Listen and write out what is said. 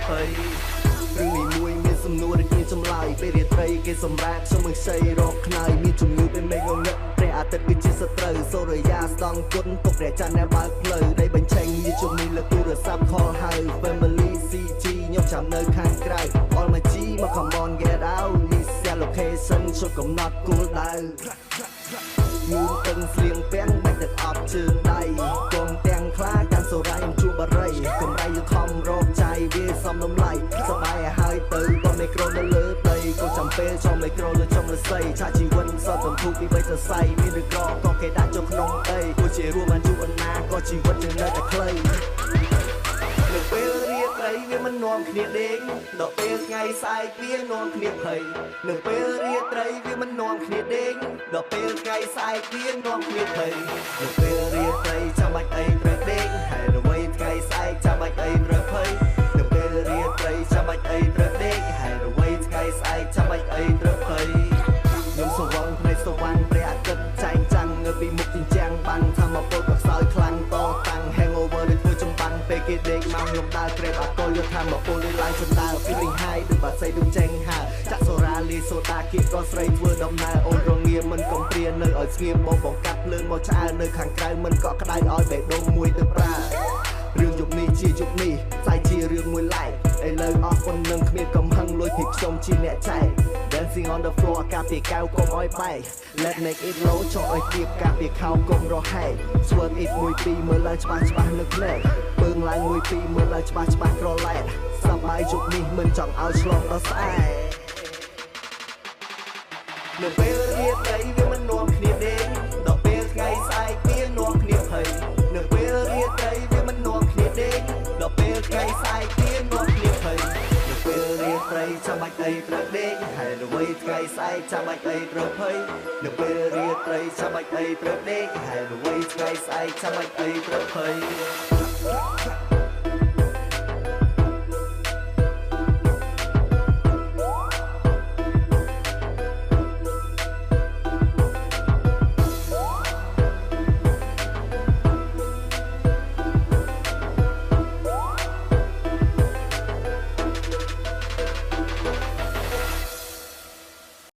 ភ័យរឿងនេះមួយមានសំណួរដែលគ្មានចម្លើយពេលរាត្រីគេសម្រាកខ្ញុំមិនខ្ចីរកខ្នើយមានជំងឺពេលមេឃងងឹតព្រះអាទិត្យគឺជាសត្រូវសូរិយាស្ដង់គុណពុកព្រះច័ន្ទអ្នកបើកផ្លូវដីបញ្ឆេងវាជំនាញលើទូរស័ព្ទ call ហៅ family CG ខ្ញុំចាំនៅខាងក្រៅ all my G មក come on get out this location ជួយកំណត់គោលដៅងូនពឹងស្លៀងពាំងបាច់ទឹកអប់ជើងដៃកងទាំងខ្លាកាន់សូរ៉ៃអំជួបបារីកំរៃយខំរកចាយវាសំតម្លៃសបាយឲ្យហើយទៅក៏មេក្រូនៅលើដីក៏ចាំពេលចំមេក្រូលើចំរស័យឆាជីវិតសតកំពុកពីបីសរសៃមានឬក៏គេដាក់ចូលក្នុងដីគួរជារួមបានយូរអណាក៏ជីវិតយើងនៅតែខ្លីនៅពេលរាត្រីវាមិននាំគ្នាដេកដល់ពេលថ្ងៃស្អែកវានាំគ្នាភ័យនៅពេលរាត្រីវាមិននាំគ្នាដេកដល់ពេលថ្ងៃស្អែកវានាំគ្នាភ័យនៅពេលរាត្រីចាំបាច់អីត្រូវដេកហើយអ្វីថ្ងៃស្អែកចាំបាច់អីត្រូវភ័យនៅពេលរាត្រីចាំបាច់អីត្រូវដេកហើយអ្វីថ្ងៃស្អែកចាំបាច់អីត្រូវភ័យខ្ញុំសវងភ្នែកស្វាំងព្រះអាទិត្យចែងចាំងនៅពីមុខជញ្ជាំងបាំងថាមកពុតក៏ខ្សោយខ្លាំងតតាំង hangover ដូចធ្វើចំបាំងពេលគេដេកមកខ្ញុំដើរក្រេបអកុលយកថាមកពុលលេងឡើងចំដើរ feeling high ដូចបាត់ស្អីដូចចេញហើចាក់សូរ៉ាលីសូតាគៀបក៏ស្រីធ្វើដំណើរអូនរងាមិនកំព្រានៅឲ្យស្ងៀមបងបង្កាត់ភ្លើងមកឆ្អើនៅខាងក្រៅមិនកក់ក្ដៅឲ្យបេះដូងមួយទៅប្រើរឿងយប់នេះជាយប់នេះផ្សាយជារឿងមួយឡែកឥឡូវអស់ប៉ុណ្ណឹងគ្មានកំហឹងលួចពីខ្ញុំជាអ្នកចែក Dancing on the floor កាពីកៅកុំឲ្យបែក Let make it low ចុះឲ្យគៀបកាពីខោកុំរហែក Swerve it 1 2មើលឡើងច្បាស់ច្បាស់នៅភ្នែកពើងឡើង1 2មើលឡើងច្បាស់ច្បាស់ក្រឡែតសប្បាយជប់នេះមិនចង់ឲ្យឆ្លងដល់ស្អែកនៅពេលរាត្រីវាមិននាំគ្នាដេកដល់ពេលថ្ងៃស្អែកវានាំគ្នាភ័យនៅពេលរាត្រីវាមិននាំគ្នាដេកដល់ពេលថ្ងៃស្អែកវានាំគ្នាភ័យនៅពេលរាត្រីចាំបាច់អីត្រូវដេកហើយអ្វីថ្ងៃស្អែកចាំបាច់អីត្រូវភ័យនៅពេលរាត្រីចាំបាច់អីត្រូវដេកហើយអ្វីថ្ងៃស្អែកចាំបាច់អីត្រូវភ័យ